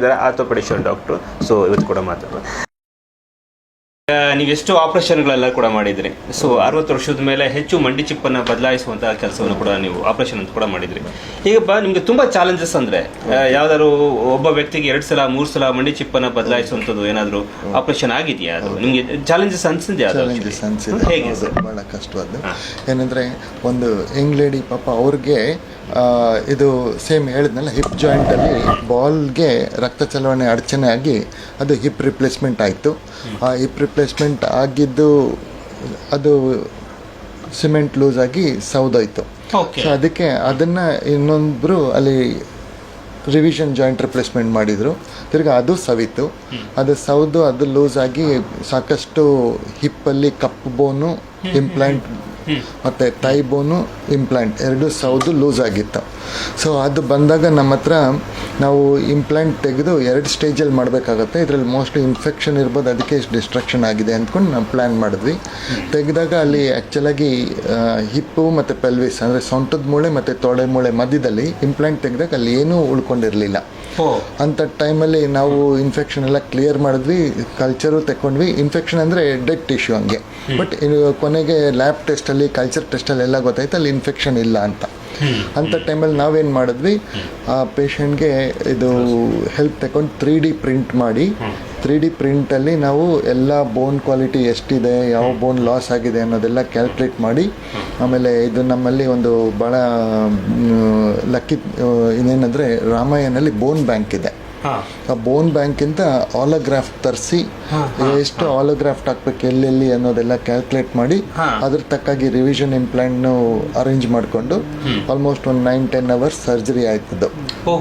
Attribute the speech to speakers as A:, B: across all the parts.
A: ಇದ್ದಾರೆ orthopaedician doctor. So ಇವತ್ತು ಕೂಡ ಮಾತಾಡೋಣ. ನೀವೆಷ್ಟು ಆಪರೇಷನ್ಗಳೆಲ್ಲ ಕೂಡ ಮಾಡಿದ್ರಿ. ಸೊ 60 ವರ್ಷದ ಮೇಲೆ ಹೆಚ್ಚು ಮಂಡಿ ಚಿಪ್ಪನ್ನು ಬದಲಾಯಿಸುವಂತಹ ಕೆಲಸವನ್ನು ಕೂಡ ನೀವು ಆಪರೇಷನ್ ಅಂತ ಕೂಡ ಮಾಡಿದ್ರಿ. ಈಗ ನಿಮಗೆ ತುಂಬಾ ಚಾಲೆಂಜಸ್ ಅಂದ್ರೆ ಯಾವ್ದಾದ್ರು ಒಬ್ಬ ವ್ಯಕ್ತಿಗೆ 2 ಸಲ 3 ಸಲ ಮಂಡಿ ಚಿಪ್ಪನ್ನು ಬದಲಾಯಿಸುವಂಥದ್ದು ಏನಾದ್ರು ಆಪರೇಷನ್ ಆಗಿದೆಯಾ? ಅದು ನಿಮಗೆ ಚಾಲೆಂಜಸ್ ಅನ್ಸಿದ್ಯಾ?
B: ಹೇಗೆ ಬಹಳ ಕಷ್ಟವಾದ ಏನಂದ್ರೆ ಒಂದು ಯಂಗ್ ಲೇಡಿ ಪಾಪ ಅವ್ರಿಗೆ ಇದು ಸೇಮ್ ಹೇಳಿದ್ನಲ್ಲ, ಹಿಪ್ ಜಾಯಿಂಟಲ್ಲಿ ಬಾಲ್ಗೆ ರಕ್ತ ಚಲನೆ ಅಡಚಣೆ ಆಗಿ ಅದು ಹಿಪ್ ರಿಪ್ಲೇಸ್ಮೆಂಟ್ ಆಯಿತು. ಆ ಹಿಪ್ ರಿಪ್ಲೇಸ್ಮೆಂಟ್ ಆಗಿದ್ದು ಅದು ಸಿಮೆಂಟ್ ಲೂಸ್ ಆಗಿ ಸೌದೋಯ್ತು. ಸೊ ಅದಕ್ಕೆ ಅದನ್ನು ಇನ್ನೊಬ್ಬರು ಅಲ್ಲಿ ರಿವಿಷನ್ ಜಾಯಿಂಟ್ ರಿಪ್ಲೇಸ್ಮೆಂಟ್ ಮಾಡಿದರು. ತಿರ್ಗಿ ಅದು ಸವಿತು, ಅದು ಸೌದು ಅದು ಲೂಸ್ ಆಗಿ ಸಾಕಷ್ಟು ಹಿಪ್ಪಲ್ಲಿ ಕಪ್ಪು ಬೋನು ಇಂಪ್ಲಾಂಟ್ ಮತ್ತು ಥೈ ಬೋನು ಇಂಪ್ಲಾಂಟ್ ಎರಡು ಸೌದು ಲೂಸ್ ಆಗಿತ್ತು. ಸೊ ಅದು ಬಂದಾಗ ನಮ್ಮ ಹತ್ರ ನಾವು ಇಂಪ್ಲಾಂಟ್ ತೆಗೆದು 2 ಸ್ಟೇಜಲ್ಲಿ ಮಾಡಬೇಕಾಗತ್ತೆ. ಇದರಲ್ಲಿ ಮೋಸ್ಟ್ಲಿ ಇನ್ಫೆಕ್ಷನ್ ಇರ್ಬೋದು, ಅದಕ್ಕೆ ಇಷ್ಟು ಡಿಸ್ಟ್ರಕ್ಷನ್ ಆಗಿದೆ ಅಂದ್ಕೊಂಡು ನಾವು ಪ್ಲ್ಯಾನ್ ಮಾಡಿದ್ವಿ. ತೆಗೆದಾಗ ಅಲ್ಲಿ ಆ್ಯಕ್ಚುಲಾಗಿ ಹಿಪ್ಪು ಮತ್ತು ಪೆಲ್ವಿಸ್ ಅಂದರೆ ಸೊಂಟದ ಮೂಳೆ ಮತ್ತು ತೊಡೆ ಮೂಳೆ ಮಧ್ಯದಲ್ಲಿ ಇಂಪ್ಲಾಂಟ್ ತೆಗೆದಾಗ ಅಲ್ಲಿ ಏನೂ ಉಳ್ಕೊಂಡಿರಲಿಲ್ಲ. ಅಂಥ ಟೈಮಲ್ಲಿ ನಾವು ಇನ್ಫೆಕ್ಷನ್ ಎಲ್ಲ ಕ್ಲಿಯರ್ ಮಾಡಿದ್ವಿ, ಕಲ್ಚರು ತಗೊಂಡ್ವಿ. ಇನ್ಫೆಕ್ಷನ್ ಅಂದರೆ ಡೆಡ್ ಟಿಶ್ಯೂ ಹಂಗೆ. ಬಟ್ ಕೊನೆಗೆ ಲ್ಯಾಬ್ ಟೆಸ್ಟಲ್ಲಿ ಕಲ್ಚರ್ ಟೆಸ್ಟಲ್ಲಿ ಎಲ್ಲ ಗೊತ್ತಾಯ್ತು ಅಲ್ಲಿ ಇನ್ಫೆಕ್ಷನ್ ಇಲ್ಲ ಅಂತ. ಅಂಥ ಟೈಮಲ್ಲಿ ನಾವೇನು ಮಾಡಿದ್ವಿ, ಆ ಪೇಷಂಟ್ಗೆ ಇದು ಹೆಲ್ಪ್ ತಗೊಂಡು 3D ಪ್ರಿಂಟ್ ಮಾಡಿ 3D ಪ್ರಿಂಟಲ್ಲಿ ನಾವು ಎಲ್ಲ ಬೋನ್ ಕ್ವಾಲಿಟಿ ಎಷ್ಟಿದೆ, ಯಾವ ಬೋನ್ ಲಾಸ್ ಆಗಿದೆ ಅನ್ನೋದೆಲ್ಲ ಕ್ಯಾಲ್ಕುಲೇಟ್ ಮಾಡಿ, ಆಮೇಲೆ ಇದು ನಮ್ಮಲ್ಲಿ ಒಂದು ಭಾಳ ಲಕ್ಕಿ ಇನ್ನೇನಂದರೆ ರಾಮಾಯಣಲ್ಲಿ ಬೋನ್ ಬ್ಯಾಂಕ್ ಇದೆ. ಆ ಬೋನ್ ಬ್ಯಾಂಕಿಂದ ಆಲೋಗ್ರಾಫ್ ತರಿಸಿ ಎಷ್ಟು ಆಲೋಗ್ರಾಫ್ಟ್ ಹಾಕ್ಬೇಕು ಎಲ್ಲೆಲ್ಲಿ ಅನ್ನೋದೆಲ್ಲ ಕ್ಯಾಲ್ಕುಲೇಟ್ ಮಾಡಿ ಅದ್ರ ತಕ್ಕಾಗಿ ರಿವಿಷನ್ ಇಂಪ್ಲಾಂಟ್ನು ಅರೇಂಜ್ ಮಾಡಿಕೊಂಡು ಆಲ್ಮೋಸ್ಟ್ ಒಂದು 9-10 ಅವರ್ಸ್ ಸರ್ಜರಿ ಆಯ್ತದ್ದು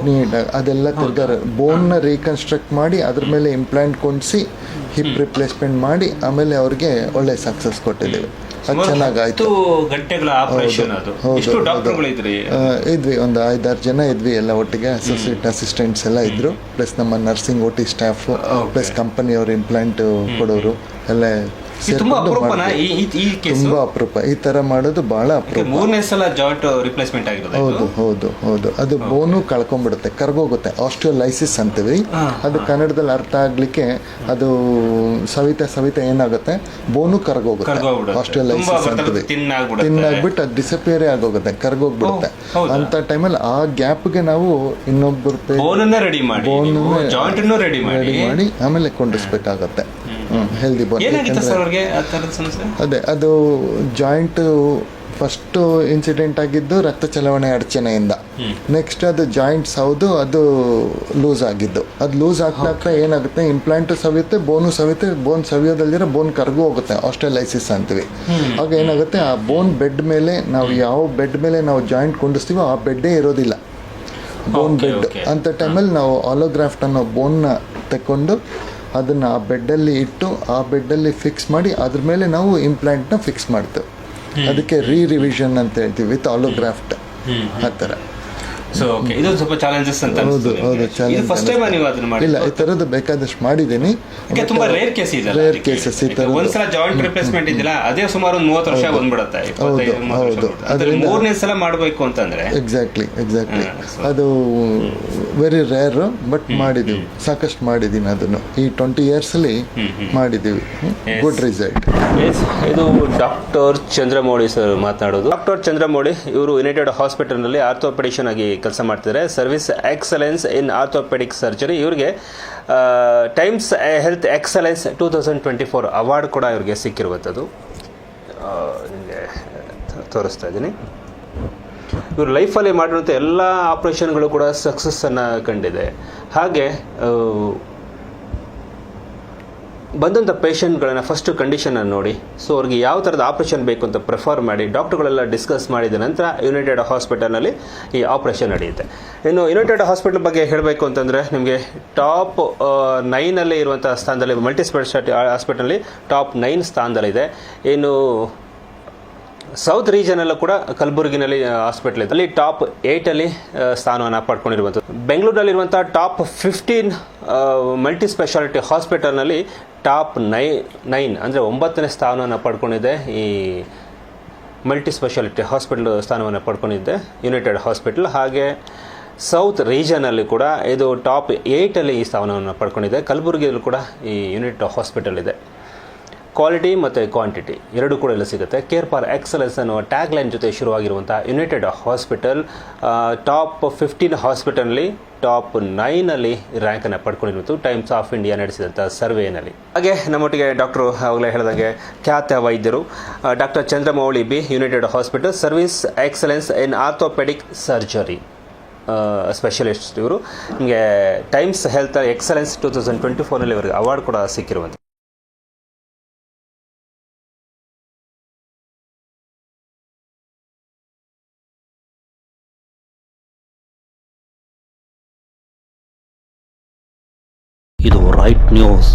B: ನೀಟಾಗಿ. ಅದೆಲ್ಲ ತಿರ್ಗಾರ ಬೋನ್ನ ರೀಕನ್ಸ್ಟ್ರಕ್ಟ್ ಮಾಡಿ ಅದ್ರ ಮೇಲೆ ಇಂಪ್ಲಾಂಟ್ ಕೊಂಡಿಸಿ ಹಿಪ್ ರಿಪ್ಲೇಸ್ಮೆಂಟ್ ಮಾಡಿ ಆಮೇಲೆ ಅವ್ರಿಗೆ ಒಳ್ಳೆ ಸಕ್ಸಸ್ ಕೊಟ್ಟಿದ್ದೀವಿ. ಅದು ಚೆನ್ನಾಗಾಯ್ತು. ಇದ್ವಿ ಒಂದು 5-6 ಜನ ಇದ್ವಿ ಎಲ್ಲ ಒಟ್ಟಿಗೆ. ಅಸೋಸಿಯೇಟ್ ಅಸಿಸ್ಟೆಂಟ್ಸ್ ಎಲ್ಲ ಇದ್ರು, ಪ್ಲಸ್ ನಮ್ಮ ನರ್ಸಿಂಗ್ OT ಸ್ಟಾಫು, ಪ್ಲಸ್ ಕಂಪನಿಯವರು ಇಂಪ್ಲಾಂಟ್ ಕೊಡೋರು ಎಲ್ಲ
A: ತುಂಬಾ
B: ಅಪರೂಪ. ಈ ತರ ಮಾಡೋದು ಬಹಳ ಅಪರೂಪ.
A: 3ನೇ ಸಲ ಜಾಯಿಂಟ್ ರಿಪ್ಲೇಸ್ಮೆಂಟ್ ಆಗಿರೋದು.
B: ಹೌದು ಅದು ಬೋನು ಕಳ್ಕೊಂಡ್ಬಿಡುತ್ತೆ, ಕರ್ಗೋಗುತ್ತೆ. ಆಸ್ಟಿಯೋಲೈಸಿಸ್ ಅಂತೀವಿ. ಅದು ಕನ್ನಡದಲ್ಲಿ ಅರ್ಥ ಆಗ್ಲಿಕ್ಕೆ ಅದು ಸವಿತಾ ಏನಾಗುತ್ತೆ, ಬೋನು ಕರ್ಗೋಗುತ್ತೆ. ಆಸ್ಟಿಯೋಲೈಸಿಸ್ ಅಂತೀವಿ. ತಿನ್ನಾಗ್ಬಿಟ್ಟು ಅದು ಡಿಸಪಿಯರೇ ಆಗೋಗುತ್ತೆ, ಕರ್ಗೋಗ್ಬಿಡುತ್ತೆ. ಅಂತ ಟೈಮಲ್ಲಿ ಆ ಗ್ಯಾಪ್ಗೆ ನಾವು ಇನ್ನೊಬ್ಬರು
A: ರೆಡಿ ಮಾಡಿ
B: ಆಮೇಲೆ ಕೊಂಡಿಸ್ಬೇಕಾಗತ್ತೆ. ಹೆಲ್ದಿ ಬೋನ್. ಅದೇ ಅದು ಜಾಯಿಂಟ್ ಫಸ್ಟ್ ಇನ್ಸಿಡೆಂಟ್ ಆಗಿದ್ದು ರಕ್ತ ಚಲಾವಣೆ ಅಡಚಣೆಯಿಂದ. ನೆಕ್ಸ್ಟ್ ಅದು ಜಾಯಿಂಟ್ ಸೌದು ಅದು ಲೂಸ್ ಆಗಿದ್ದು. ಅದು ಲೂಸ್ ಆಗ್ತಾ ಏನಾಗುತ್ತೆ, ಇಂಪ್ಲಾಂಟು ಸವಿಯುತ್ತೆ, ಬೋನು ಸವಿಯುತ್ತೆ. ಬೋನ್ ಸವಿಯೋದಲ್ಲಿರೋ ಬೋನ್ ಕರ್ಗೂ ಹೋಗುತ್ತೆ, ಆಸ್ಟಿಯೋಲೈಸಿಸ್ ಅಂತೀವಿ. ಆಗ ಏನಾಗುತ್ತೆ, ಆ ಬೋನ್ ಬೆಡ್ ಮೇಲೆ ನಾವು ಯಾವ ಬೆಡ್ ಮೇಲೆ ನಾವು ಜಾಯಿಂಟ್ ಕೊಂಡಿಸ್ತೀವೋ ಆ ಬೆಡ್ಡೇ ಇರೋದಿಲ್ಲ, ಬೋನ್ ಬೆಡ್. ಅಂಥ ಟೈಮಲ್ಲಿ ನಾವು ಆಲೋಗ್ರಾಫ್ಟ್ ಅನ್ನೋ ಬೋನ್ನ ತಗೊಂಡು ಅದನ್ನು ಆ ಬೆಡ್ಡಲ್ಲಿ ಇಟ್ಟು ಆ ಬೆಡ್ಡಲ್ಲಿ ಫಿಕ್ಸ್ ಮಾಡಿ ಅದ್ರ ಮೇಲೆ ನಾವು ಇಂಪ್ಲಾಂಟ್ನ ಫಿಕ್ಸ್ ಮಾಡ್ತೇವೆ. ಅದಕ್ಕೆ ರಿವಿಷನ್ ಅಂತ ಹೇಳ್ತೀವಿ ವಿತ್ ಆಲೋಗ್ರಾಫ್ಟ್ ಆ ಥರ.
A: ಸೊ ಓಕೆ, ಇದು ಸ್ವಲ್ಪ ಚಾಲೆಂಜಸ್ ಅಂತ.
B: ಹೌದು
A: ಇದು ಫಸ್ಟ್ ಟೈಮ್ ನೀವು ಅದನ್ನ ಮಾಡಿ?
B: ಇಲ್ಲ, ಈ ಥರದ್ದು ಬೇಕಾದಷ್ಟು ಮಾಡಿದ್ದೀನಿ.
A: ತುಂಬಾ ರೇರ್ ಕೇಸ್ ಇದೆ.
B: ರೇರ್ ಕೇಸಸ್ ಈ ಥರ.
A: ಒಂದ್ಸಲ ಜಾಯಿಂಟ್ ರಿಪ್ಲೇಸ್ಮೆಂಟ್ ಇದ್ದಿಲ್ಲ, ಅದೇ ಸುಮಾರು 30 ವರ್ಷ ಬಂದ್ಬಿಡುತ್ತೆ.
B: ಹೌದು.
A: ಅದರಿಂದ 3ನೇ ಸಲ ಮಾಡಬೇಕು ಅಂತಂದ್ರೆ
B: ಎಕ್ಸಾಕ್ಟ್ಲಿ ಅದು ವೆರಿ ರೇರ್. ಬಟ್ ಮಾಡಿದ್ದೀವಿ, ಸಾಕಷ್ಟು ಮಾಡಿದ್ದೀನಿ ಅದನ್ನು. ಈ 20 years ಅಲ್ಲಿ ಮಾಡಿದ್ದೀವಿ. Good result.
A: ಇದು ಡಾಕ್ಟರ್ ಚಂದ್ರಮೌಳಿ ಸರ್ ಮಾತನಾಡೋದು. ಡಾಕ್ಟರ್ ಚಂದ್ರಮೌಳಿ ಇವರು ಯುನೈಟೆಡ್ ಹಾಸ್ಪಿಟಲ್ನಲ್ಲಿ ಆರ್ಥೋಪೆಡಿಷನ್ ಆಗಿ ಕೆಲಸ ಮಾಡ್ತಿದ್ದಾರೆ. Service excellence in orthopaedic surgery. ಇವರಿಗೆ ಟೈಮ್ಸ್ ಹೆಲ್ತ್ ಎಕ್ಸಲೆನ್ಸ್ 2024 ಅವಾರ್ಡ್ ಕೂಡ ಇವರಿಗೆ ಸಿಕ್ಕಿರುವಂಥದ್ದು. ನಿಮಗೆ ತೋರಿಸ್ತಾ ಇದ್ದೀನಿ. ಇವರು ಲೈಫಲ್ಲಿ ಮಾಡಿರುವಂಥ ಎಲ್ಲ ಆಪ್ರೇಷನ್ಗಳು ಕೂಡ ಸಕ್ಸಸ್ಸನ್ನು ಕಂಡಿದೆ. ಹಾಗೆ ಬಂದಂಥ ಪೇಷಂಟ್ಗಳನ್ನು ಫಸ್ಟ್ ಕಂಡೀಷನನ್ನು ನೋಡಿ, ಸೊ ಅವ್ರಿಗೆ ಯಾವ ಥರದ ಆಪ್ರೇಷನ್ ಬೇಕು ಅಂತ ಪ್ರಿಫರ್ ಮಾಡಿ ಡಾಕ್ಟರ್ಗಳೆಲ್ಲ ಡಿಸ್ಕಸ್ ಮಾಡಿದ ನಂತರ ಯುನೈಟೆಡ್ ಹಾಸ್ಪಿಟಲ್ನಲ್ಲಿ ಈ ಆಪ್ರೇಷನ್ ನಡೆಯುತ್ತೆ. ಇನ್ನು ಯುನೈಟೆಡ್ ಹಾಸ್ಪಿಟಲ್ ಬಗ್ಗೆ ಹೇಳಬೇಕು ಅಂತಂದರೆ ನಿಮಗೆ ಟಾಪ್ 9 ಇರುವಂಥ ಸ್ಥಾನದಲ್ಲಿ, ಮಲ್ಟಿ ಸ್ಪೆಷಾಲಿಟಿ ಹಾಸ್ಪಿಟಲ್ನಲ್ಲಿ ಟಾಪ್ 9 ಸ್ಥಾನದಲ್ಲಿದೆ. ಇನ್ನು ಸೌತ್ ರೀಜನಲ್ಲೂ ಕೂಡ ಕಲಬುರಗಿನಲ್ಲಿ ಹಾಸ್ಪಿಟಲ್ ಇದೆ, ಅಲ್ಲಿ ಟಾಪ್ 8 ಸ್ಥಾನವನ್ನು ಪಡ್ಕೊಂಡಿರುವಂಥದ್ದು. ಬೆಂಗಳೂರಿನಲ್ಲಿರುವಂಥ ಟಾಪ್ 15 ಮಲ್ಟಿ ಸ್ಪೆಷಾಲಿಟಿ ಹಾಸ್ಪಿಟಲ್ನಲ್ಲಿ ಟಾಪ್ 9 ಅಂದರೆ 9ನೇ ಸ್ಥಾನವನ್ನು ಪಡ್ಕೊಂಡಿದೆ. ಈ ಮಲ್ಟಿ ಸ್ಪೆಷಾಲಿಟಿ ಹಾಸ್ಪಿಟಲ್ ಸ್ಥಾನವನ್ನು ಪಡ್ಕೊಂಡಿದ್ದೆ ಯುನೈಟೆಡ್ ಹಾಸ್ಪಿಟಲ್. ಹಾಗೆ ಸೌತ್ ರೀಜನಲ್ಲಿ ಕೂಡ ಇದು ಟಾಪ್ 8 ಈ ಸ್ಥಾನವನ್ನು ಪಡ್ಕೊಂಡಿದೆ. ಕಲಬುರಗಿಯಲ್ಲೂ ಕೂಡ ಈ ಯೂನಿಟ್ ಹಾಸ್ಪಿಟಲ್ ಇದೆ. ಕ್ವಾಲಿಟಿ ಮತ್ತು ಕ್ವಾಂಟಿಟಿ ಎರಡೂ ಕೂಡ ಇಲ್ಲಿ ಸಿಗುತ್ತೆ. ಕೇರ್ ಫಾರ್ ಎಕ್ಸಲೆನ್ಸ್ ಅನ್ನುವ ಟ್ಯಾಗ್ ಲೈನ್ ಜೊತೆ ಶುರುವಾಗಿರುವಂಥ ಯುನೈಟೆಡ್ ಹಾಸ್ಪಿಟಲ್ ಟಾಪ್ 15 ಹಾಸ್ಪಿಟಲ್ನಲ್ಲಿ ಟಾಪ್ 9 ರ್ಯಾಂಕನ್ನು ಪಡ್ಕೊಂಡಿರುವುದು ಟೈಮ್ಸ್ ಆಫ್ ಇಂಡಿಯಾ ನಡೆಸಿದಂಥ ಸರ್ವೇನಲ್ಲಿ. ಹಾಗೆ ನಮ್ಮೊಟ್ಟಿಗೆ ಡಾಕ್ಟ್ರು ಆಗಲೇ ಹೇಳಿದಂಗೆ ಖ್ಯಾತ ವೈದ್ಯರು doctor Chandramouli B, united hospital service excellence in orthopaedic surgery specialist. ಇವರು ನಿಮಗೆ ಟೈಮ್ಸ್ ಹೆಲ್ತ್ ಎಕ್ಸಲೆನ್ಸ್ 2024ನಲ್ಲಿ ಇವರಿಗೆ ಅವಾರ್ಡ್ ಕೂಡ ಸಿಕ್ಕಿರುವಂಥ.
C: ಇದು ರೈಟ್ ನ್ಯೂಸ್.